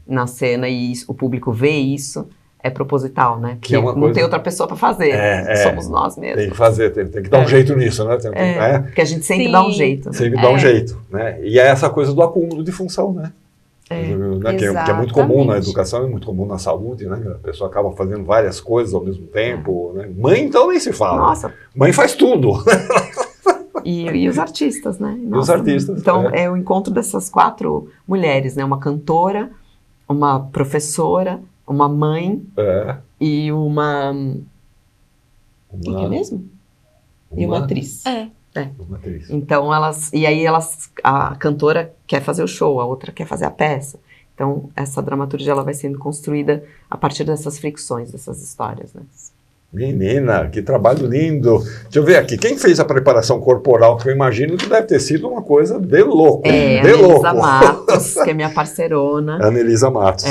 na cena e o público vê isso, é proposital, né? Porque não tem outra pessoa para fazer, somos nós mesmos. Tem que fazer, tem que dar um jeito nisso, né? Porque a gente sempre dá um jeito. Sempre dá um jeito, né? E é essa coisa do acúmulo de função, né? Que é muito comum na educação, é muito comum na saúde, né? A pessoa acaba fazendo várias coisas ao mesmo tempo, né? Mãe, então, nem se fala. Nossa. Mãe faz tudo. E os artistas, né? Nossa, os artistas. Então, é o encontro dessas 4 mulheres, né? Uma cantora, uma professora, uma mãe e uma... O que é mesmo? E uma atriz. Uma atriz. Então, a cantora quer fazer o show, a outra quer fazer a peça. Então, essa dramaturgia ela vai sendo construída a partir dessas fricções, dessas histórias, né? Menina, que trabalho lindo. Deixa eu ver aqui, quem fez a preparação corporal, que eu imagino que deve ter sido uma coisa de louco. Anelisa Matos, que é minha parcerona. Anelisa Matos.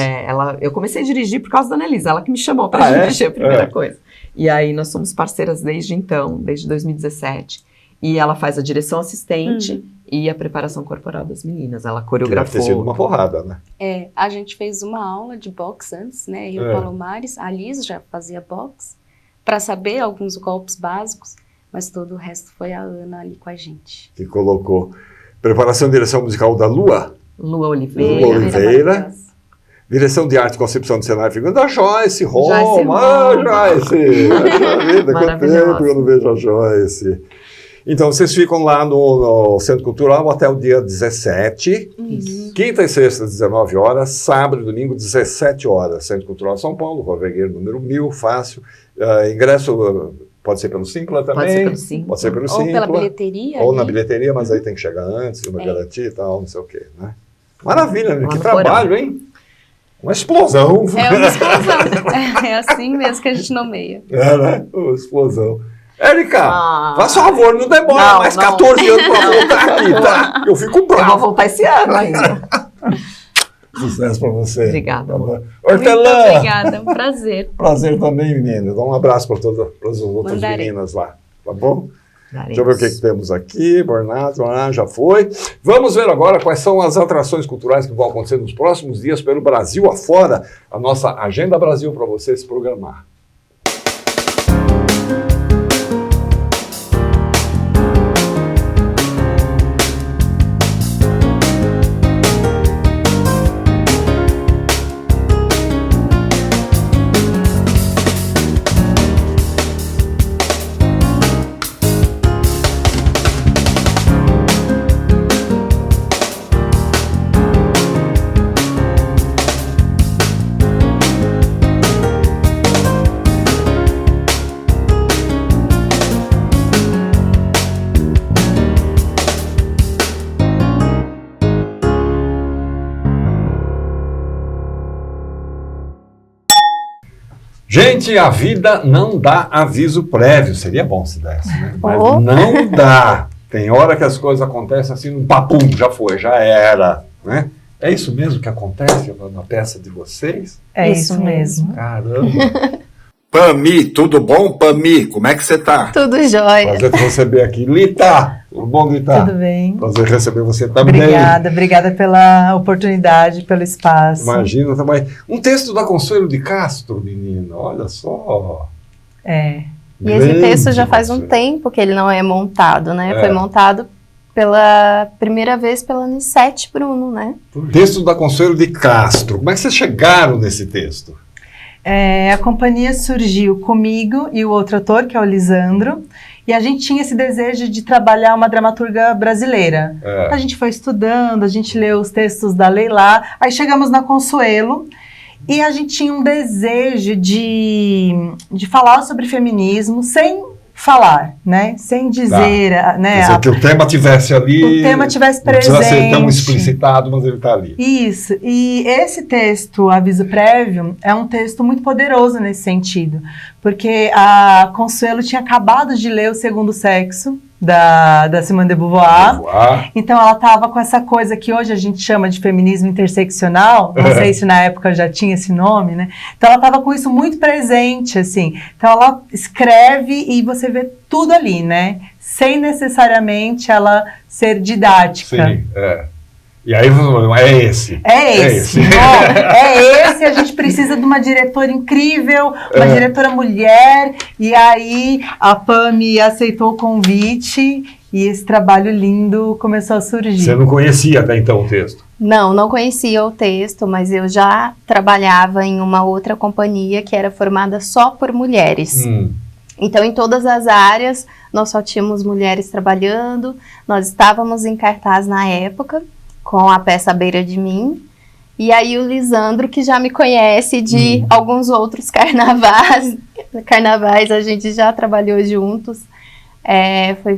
Eu comecei a dirigir por causa da Anelisa, ela que me chamou para dirigir a primeira coisa. E aí nós somos parceiras desde então, desde 2017. E ela faz a direção assistente e a preparação corporal das meninas. Ela coreografou. Deve ter sido uma porrada, né? A gente fez uma aula de boxe antes, né? Eu e o Palomares, a Liz já fazia boxe, para saber alguns golpes básicos, mas todo o resto foi a Ana ali com a gente. Que colocou. Preparação e direção musical da Lua Oliveira. Direção de arte e concepção de cenário e figura da Joyce Roma. Joyce! Quanto tempo eu não vejo a Joyce. Então, vocês ficam lá no Centro Cultural até o dia 17. Quinta e sexta, 19 horas. Sábado e domingo, 17 horas. Centro Cultural São Paulo, Rua Vergueiro, número 1000, fácil. Ingresso pode ser pelo Simpla também. Pode ser pelo Simpla. Ou pela bilheteria. Ou na bilheteria, mas aí tem que chegar antes, uma garantia e tal, não sei o quê, né? Maravilha, né? Que trabalho, hein? Uma explosão. É uma explosão. É assim mesmo que a gente nomeia. Né? Uma explosão. Érica, faça um favor, não demora mais 14 anos pra voltar aqui, tá? Eu fico bravo. Eu vou voltar esse ano ainda. Sucesso pra você. Obrigada. Hortelã. Muito obrigada, um prazer. Prazer também, menina. Dá um abraço para todas as outras meninas lá, tá bom? Deixa eu ver o que temos aqui. Bornato, já foi. Vamos ver agora quais são as atrações culturais que vão acontecer nos próximos dias pelo Brasil afora. A nossa Agenda Brasil para você se programar. Gente, a vida não dá aviso prévio. Seria bom se desse, né? Mas não dá. Tem hora que as coisas acontecem assim, num papum, já foi, já era, né? É isso mesmo que acontece na peça de vocês? É isso mesmo. Caramba. Pami, tudo bom, Pami? Como é que você tá? Tudo jóia. Prazer te receber aqui. Lita, Tudo bom, Rita? Tudo bem. Prazer receber você também. Obrigada pela oportunidade, pelo espaço. Imagina também. Um texto da Consuelo de Castro, menina, olha só. É. E esse texto já faz um tempo que ele não é montado, né? Foi montado pela primeira vez pela Anissete Bruno, né? Texto da Consuelo de Castro. Como é que vocês chegaram nesse texto? A companhia surgiu comigo e o outro ator, que é o Lisandro, e a gente tinha esse desejo de trabalhar uma dramaturga brasileira. A gente foi estudando, a gente leu os textos da Leila, aí chegamos na Consuelo, e a gente tinha um desejo de falar sobre feminismo sem falar, né? Sem dizer, né? Quer dizer, que o tema tivesse ali. O tema tivesse presente. Não precisa ser tão explicitado, mas ele está ali. Isso. E esse texto, Aviso Prévio, é um texto muito poderoso nesse sentido, porque a Consuelo tinha acabado de ler O Segundo Sexo, da Simone de Beauvoir. Então ela estava com essa coisa que hoje a gente chama de feminismo interseccional, não sei se na época já tinha esse nome, né? Então ela estava com isso muito presente, assim. Então ela escreve e você vê tudo ali, né? Sem necessariamente ela ser didática. Sim, E aí é esse. É esse. É esse, a gente precisa de uma diretora incrível, uma diretora mulher, e aí a Pami aceitou o convite e esse trabalho lindo começou a surgir. Você não conhecia até então o texto? Não conhecia o texto, mas eu já trabalhava em uma outra companhia que era formada só por mulheres. Então, em todas as áreas, nós só tínhamos mulheres trabalhando, nós estávamos em cartaz na época, com a peça À Beira de Mim, e aí o Lisandro, que já me conhece de alguns outros carnavais, a gente já trabalhou juntos,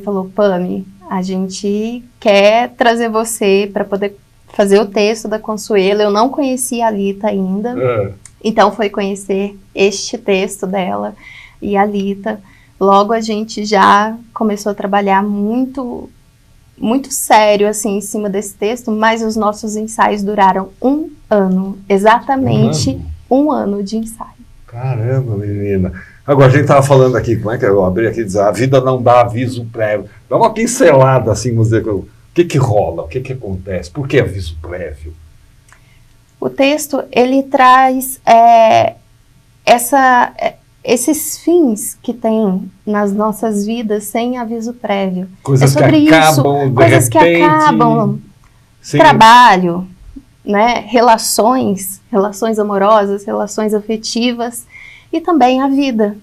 falou, Pami, a gente quer trazer você para poder fazer o texto da Consuelo. Eu não conhecia a Lita ainda, então foi conhecer este texto dela e a Lita. Logo a gente já começou a trabalhar muito sério, assim, em cima desse texto, mas os nossos ensaios duraram 1 ano, exatamente 1 ano de ensaio. Caramba, menina. Agora, a gente estava falando aqui, como é que eu abri aqui, dizer, a vida não dá aviso prévio. Dá uma pincelada, assim, vamos dizer, o que rola, o que acontece, por que aviso prévio? O texto, ele traz esses fins que tem nas nossas vidas sem aviso prévio. Coisas que acabam, coisas que acabam, trabalho, né, relações amorosas, relações afetivas e também a vida,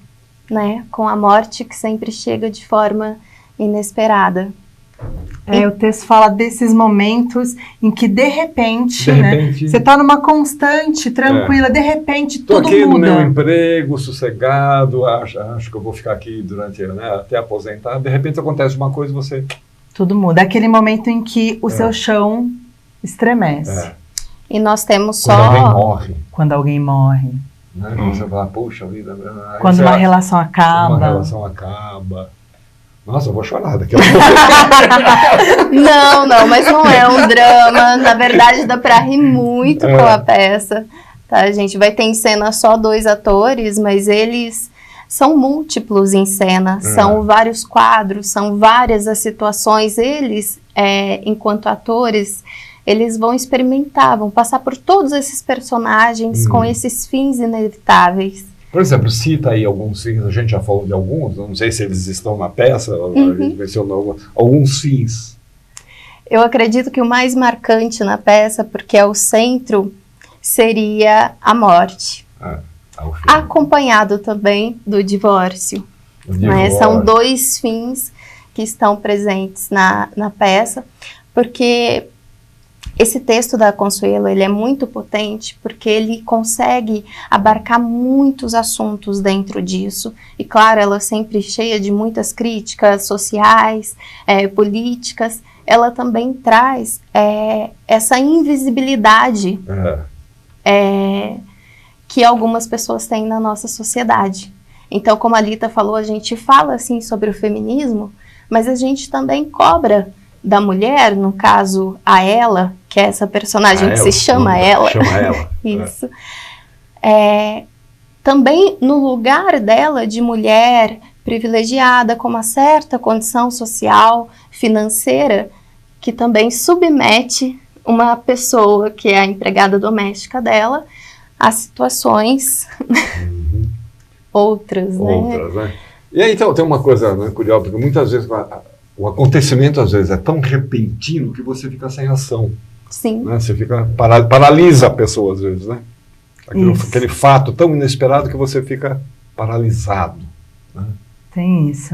né, com a morte que sempre chega de forma inesperada. O texto fala desses momentos em que de repente né, você está numa constante, tranquila, de repente tudo muda. Estou aqui no meu emprego, sossegado, acho que eu vou ficar aqui durante, até aposentar, de repente acontece uma coisa e você... Tudo muda, aquele momento em que o seu chão estremece. E nós temos Quando alguém morre. Né? Você fala, puxa vida... Quando uma relação acaba. Nossa, eu vou chorar daqui a pouco. Não, mas não é um drama. Na verdade, dá pra rir muito com a peça. Tá? A gente vai ter em cena só 2 atores, mas eles são múltiplos em cena. São vários quadros, são várias as situações. Eles, enquanto atores, eles vão experimentar, vão passar por todos esses personagens com esses fins inevitáveis. Por exemplo, cita aí alguns fins, a gente já falou de alguns, não sei se eles estão na peça, a gente mencionou alguns fins. Eu acredito que o mais marcante na peça, porque é o centro, seria a morte. Acompanhado também do divórcio. Né? São 2 fins que estão presentes na peça, porque... Esse texto da Consuelo, ele é muito potente porque ele consegue abarcar muitos assuntos dentro disso. E claro, ela sempre cheia de muitas críticas sociais, políticas. Ela também traz essa invisibilidade que algumas pessoas têm na nossa sociedade. Então, como a Lita falou, a gente fala assim sobre o feminismo, mas a gente também cobra da mulher, no caso a Ela, que é essa personagem que se chama Ela. Isso. Também no lugar dela de mulher privilegiada, com uma certa condição social, financeira, que também submete uma pessoa que é a empregada doméstica dela a situações outras, né? E aí, então, tem uma coisa, né, curiosa, porque muitas vezes o acontecimento, às vezes, é tão repentino que você fica sem ação. Sim. Né? Você fica paralisa a pessoa, às vezes, né? Aquele fato tão inesperado que você fica paralisado. Né? Tem isso.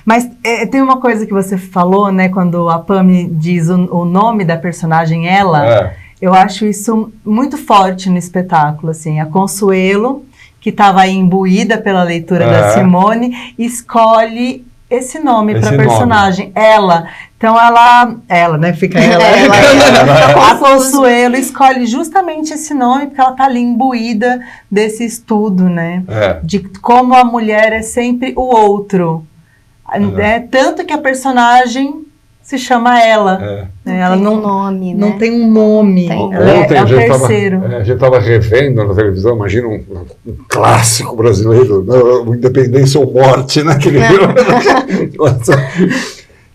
Mas tem uma coisa que você falou, né, quando a Pami diz o nome da personagem, ela, eu acho isso muito forte no espetáculo, assim, a Consuelo, que estava aí imbuída pela leitura da Simone, escolhe esse nome para a personagem, ela. Então ela, né, fica ela. A Consuelo escolhe justamente esse nome porque ela está ali imbuída desse estudo, né, de como a mulher é sempre o outro. Tanto que a personagem se chama ela. Ela não tem um nome. Ela é o terceiro. A gente estava revendo na televisão, imagina um clássico brasileiro, Independência ou Morte, né?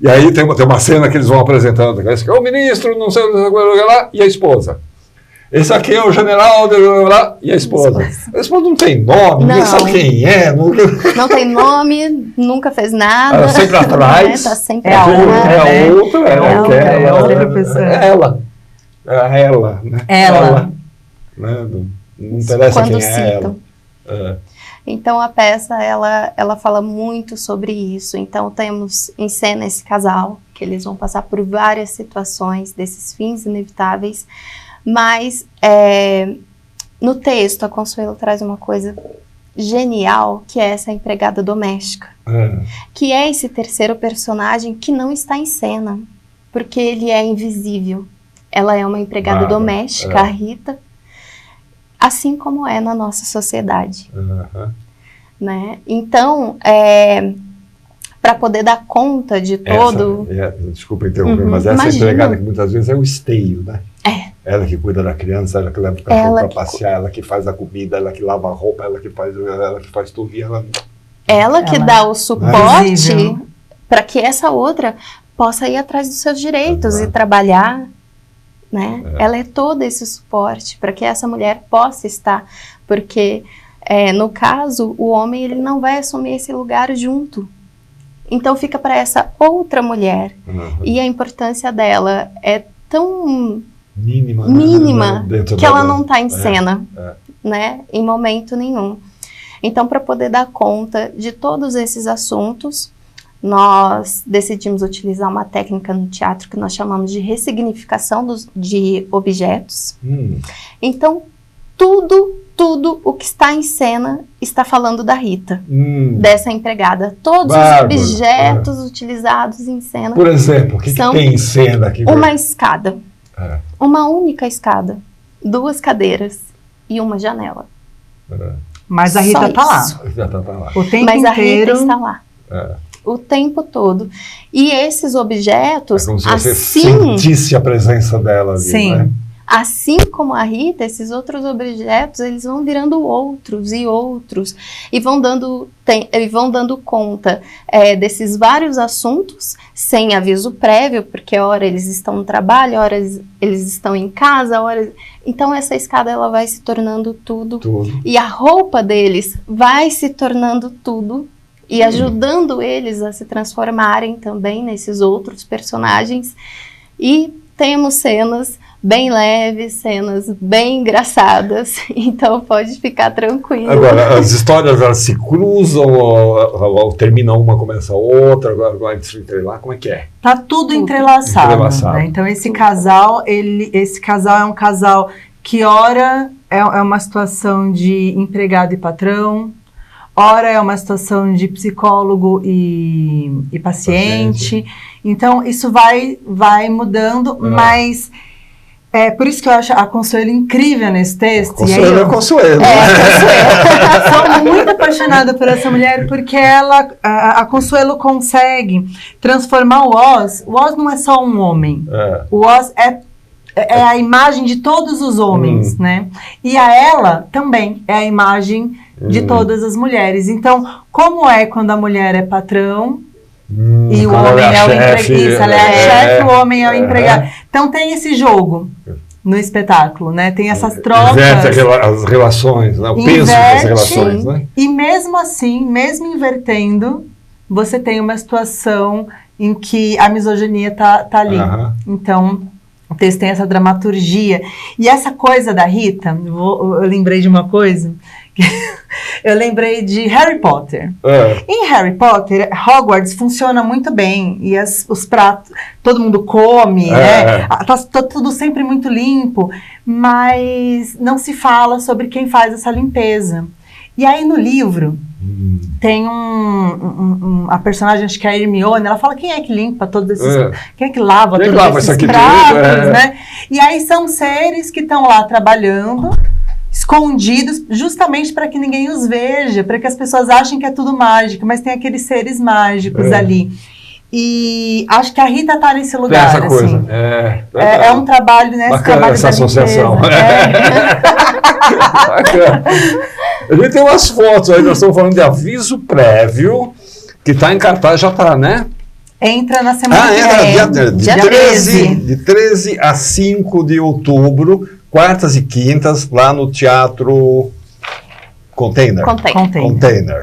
E aí tem uma cena que eles vão apresentando, esse aqui é o ministro, não sei lá, e a esposa. Esse aqui é o general, e a esposa. A esposa não tem nome, ninguém sabe quem é. Não tem nome, nunca fez nada. Ela sempre atrás. Tá sempre é outra pessoa. Ela, né? Ela. Né? Não interessa quem é ela. Então a peça, ela fala muito sobre isso. Então temos em cena esse casal, que eles vão passar por várias situações desses fins inevitáveis. Mas no texto a Consuelo traz uma coisa genial, que é essa empregada doméstica, que é esse terceiro personagem que não está em cena, porque ele é invisível. Ela é uma empregada doméstica, a Rita, assim como é na nossa sociedade. Né? Então, para poder dar conta de todo... Desculpa interromper, mas essa empregada que muitas vezes é o esteio, né? Ela que cuida da criança, ela que leva o cachorro para passear, ela que faz a comida, ela que lava a roupa, ela que faz tudo. E ela que dá o suporte para que essa outra possa ir atrás dos seus direitos e trabalhar, né? Ela é todo esse suporte para que essa mulher possa estar, porque no caso o homem ele não vai assumir esse lugar junto. Então fica para essa outra mulher. E a importância dela é tão mínima que ela não está em cena, né, em momento nenhum. Então, para poder dar conta de todos esses assuntos, nós decidimos utilizar uma técnica no teatro que nós chamamos de ressignificação de objetos. Então, tudo o que está em cena está falando da Rita, dessa empregada. Todos os objetos utilizados em cena. Por exemplo, o que tem em cena aqui? Uma escada. Uma única escada, 2 cadeiras e uma janela. Mas a Rita está lá. O tempo Mas a inteiro. Rita está lá. O tempo todo. E esses objetos, como se você sentisse a presença dela ali, né? Assim como a Rita, esses outros objetos, eles vão virando outros e outros, e vão dando conta desses vários assuntos, sem aviso prévio, porque hora eles estão no trabalho, hora eles estão em casa, então essa escada ela vai se tornando tudo. E a roupa deles vai se tornando tudo, e ajudando eles a se transformarem também nesses outros personagens. E temos cenas bem leves, cenas bem engraçadas, então pode ficar tranquilo. Agora, as histórias elas se cruzam, ou termina uma, começa outra, agora se entrelar, como é que é? Tá tudo entrelaçado. Né? Então esse casal é um casal que ora é uma situação de empregado e patrão, ora é uma situação de psicólogo e paciente. Então isso vai mudando, mas por isso que eu acho a Consuelo incrível nesse texto. Consuelo é Consuelo. Sou muito apaixonada por essa mulher, porque a Consuelo consegue transformar o Oz. O Oz não é só um homem. O Oz é a imagem de todos os homens, né? E a ela também é a imagem de todas as mulheres. Então, como é quando a mulher é patrão e o homem é o empregado? Isso, ela é a chefe, o homem é o empregado. Então tem esse jogo no espetáculo, né? Tem essas trocas. Inverte as relações, né? O peso das relações, né? E mesmo assim, mesmo invertendo, você tem uma situação em que a misoginia tá ali. Então, o texto tem essa dramaturgia. E essa coisa da Rita, eu lembrei de uma coisa, eu lembrei de Harry Potter. Em Harry Potter, Hogwarts funciona muito bem, e os pratos, todo mundo come, né? Tá tudo sempre muito limpo, mas não se fala sobre quem faz essa limpeza. E aí no livro, tem a personagem, acho que é a Hermione, ela fala quem é que limpa todos esses... Quem é que lava todos esses pratos, né? E aí são seres que estão lá trabalhando, escondidos, justamente para que ninguém os veja, para que as pessoas achem que é tudo mágico, mas tem aqueles seres mágicos ali. E acho que a Rita tá nesse lugar, essa coisa. assim. É um trabalho, né? Bacana essa associação. Bacana. A gente tem umas fotos aí, nós estamos falando de Aviso Prévio, que está em cartaz, já está, né? Entra na semana que vem. De 13 a 5 de outubro, quartas e quintas, lá no Teatro Container,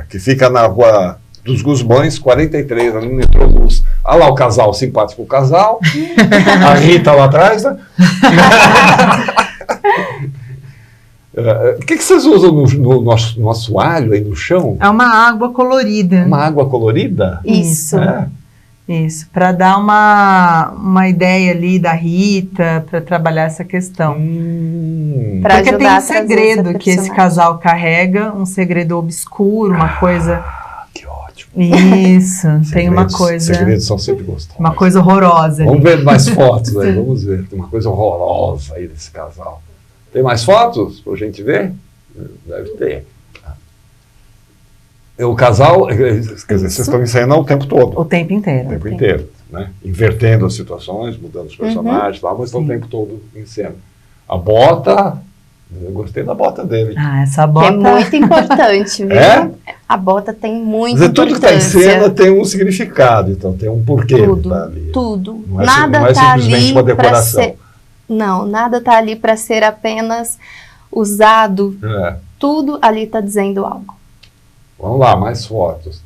que fica na Rua dos Gusmões, 43, ali no Metrô Luz. Olha lá o casal, simpático casal, a Rita lá atrás, né? O que vocês usam no assoalho aí no chão? É uma água colorida. Uma água colorida? Isso. Isso, para dar uma ideia ali da Rita, para trabalhar essa questão. Porque tem um segredo que esse casal carrega, um segredo obscuro, uma coisa... Que ótimo. Isso, tem uma coisa... Segredos são sempre gostosos. Uma coisa horrorosa ali. Vamos ver mais fotos aí, vamos ver. Tem uma coisa horrorosa aí desse casal. Tem mais fotos para a gente ver? Deve ter. O casal, quer dizer, vocês estão ensaiando o tempo todo. O tempo inteiro. O tempo inteiro, né? Invertendo as situações, mudando os personagens, mas estão o tempo todo em cena. A bota, eu gostei da bota dele. Essa bota... Que é muito importante, viu? A bota tem muita importância. Tudo que está em cena tem um significado, então tem um porquê que está ali. Tudo. Não é, nada não é tá simplesmente ali uma decoração. Ser... Não, nada está ali para ser apenas usado. Tudo ali está dizendo algo. Vamos lá, mais fotos.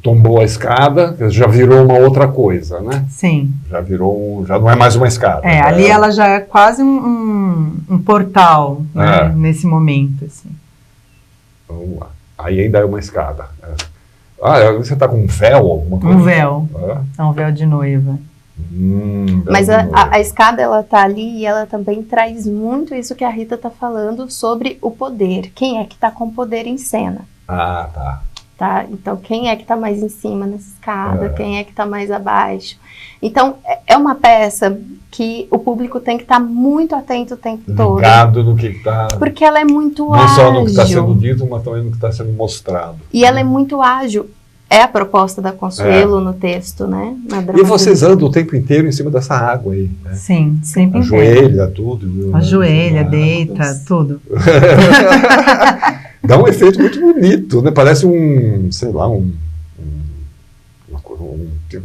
Tombou a escada, já virou uma outra coisa, né? Sim. Já virou já não é mais uma escada. Ali ela já é quase um portal, né, nesse momento, assim. Vamos lá. Aí ainda é uma escada. Você está com um véu, alguma coisa? Um véu. É um véu de noiva. Mas a escada, ela tá ali e ela também traz muito isso que a Rita tá falando sobre o poder. Quem é que tá com poder em cena? Tá? Então, quem é que tá mais em cima nessa escada? Quem é que tá mais abaixo? Então, é uma peça que o público tem que estar muito atento o tempo todo. Ligado no que está... Porque ela é muito ágil. Não só no que está sendo dito, mas também no que está sendo mostrado. E ela é muito ágil. É a proposta da Consuelo no texto, né? E vocês andam o tempo inteiro em cima dessa água aí, né? Sim, sempre ajoelha, tudo. Ajoelha, deita, tudo. Dá um efeito muito bonito, né? Parece sei lá, como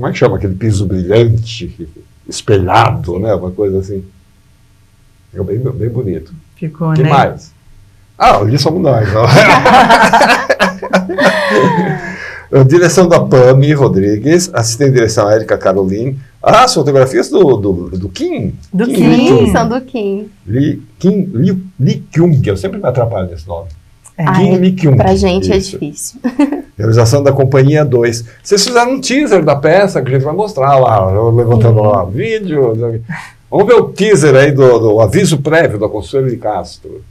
é que chama? Aquele piso brilhante, espelhado, né? Uma coisa assim. Ficou bem bonito. Ficou, né? O que mais? Ali somos nós. Direção da Pami Rodrigues, assistente de direção Érica Caroline. As fotografias do Kim. São do Kim. Li Kyung, eu sempre me atrapalho nesse nome. Kim Li Kyung. Pra gente é difícil. Realização da Companhia 2. Vocês fizeram um teaser da peça que a gente vai mostrar lá, levantando lá vídeo. Vamos ver o teaser aí do aviso prévio da Consuelo de Castro.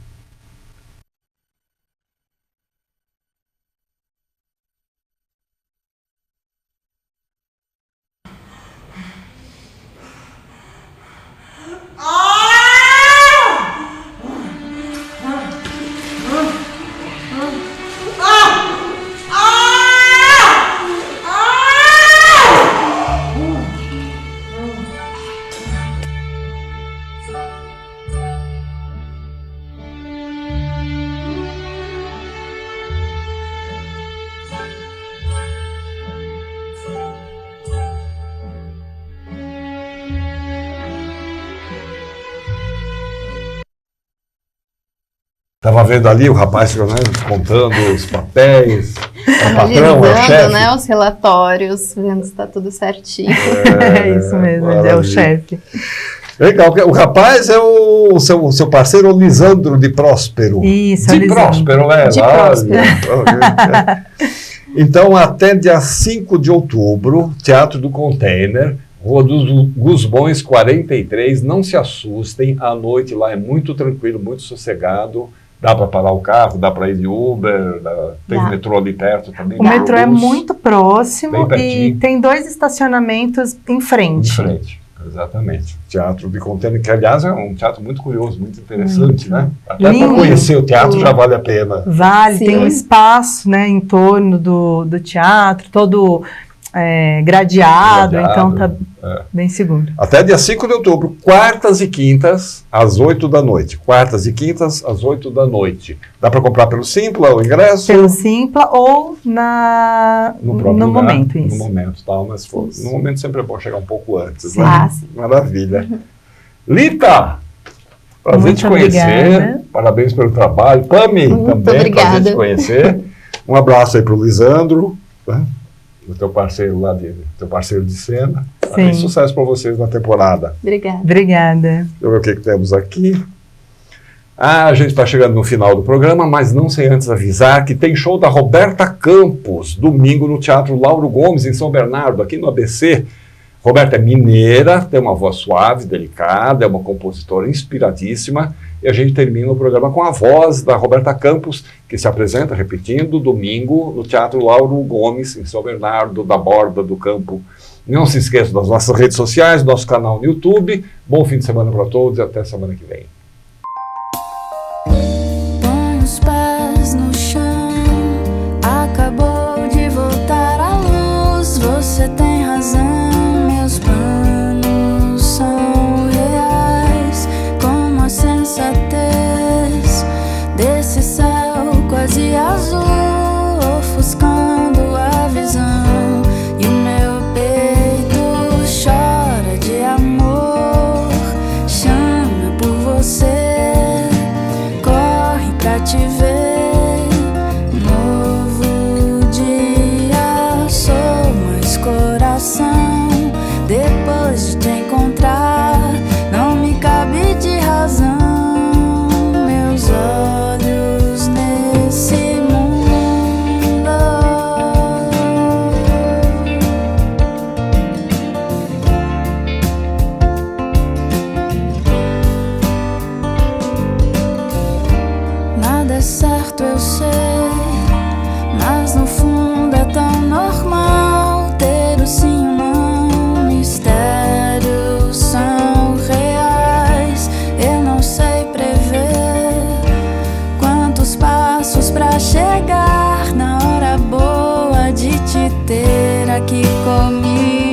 Estava vendo ali o rapaz, né, contando os papéis, o patrão, o chefe. Né, os relatórios, vendo se está tudo certinho. É isso mesmo, ele é o chefe. Legal, o rapaz é o seu parceiro Lisandro de Próspero. Isso, de Próspero, né? De Próspero. Então, até dia 5 de outubro, Teatro do Container, Rua dos Gusmões 43, não se assustem, à noite lá é muito tranquilo, muito sossegado, dá para parar o carro, dá para ir de Uber, tem metrô ali perto também. O metrô é muito próximo e tem 2 estacionamentos em frente. Em frente, exatamente. Teatro de Container, que aliás é um teatro muito curioso, muito interessante, né? Até para conhecer o teatro já vale a pena. Vale, tem um espaço, né, em torno do teatro, todo gradeado, então tá bem seguro. Até dia 5 de outubro, quartas e quintas, às 8 da noite. Quartas e quintas, às 8 da noite. Dá para comprar pelo Simpla, o ingresso? Pelo Simpla ou no momento, isso. No momento, tá? Mas no momento sempre é bom chegar um pouco antes, sim. né? Maravilha. Lita, prazer te conhecer. Obrigada. Parabéns pelo trabalho. Pami, também, obrigada. Prazer te conhecer. Um abraço aí para o Lisandro, né? O teu parceiro lá, teu parceiro de cena. E sucesso para vocês na temporada. Obrigada. Obrigada. Deixa eu ver o que temos aqui. A gente está chegando no final do programa, mas não sem antes avisar que tem show da Roberta Campos, domingo no Teatro Lauro Gomes, em São Bernardo, aqui no ABC. Roberta é mineira, tem uma voz suave, delicada, é uma compositora inspiradíssima. E a gente termina o programa com a voz da Roberta Campos, que se apresenta, repetindo, domingo no Teatro Lauro Gomes, em São Bernardo, da Borda do Campo. Não se esqueçam das nossas redes sociais, nosso canal no YouTube. Bom fim de semana para todos e até semana que vem. Põe os pés no chão, acabou de voltar à luz, você tem razão. Meus planos são reais, como a sensatez desse céu quase azul, ofuscando a visão. E o meu peito chora de amor, chama por você, corre pra te ver. Novo dia, sou mais coração. Depois de te encontrar, não me cabe de razão. Meus olhos nesse mundo, nada é certo, eu sei, mas no fundo é tão normal ter o sim ou não. Mistérios são reais, eu não sei prever quantos passos pra chegar na hora boa de te ter aqui comigo.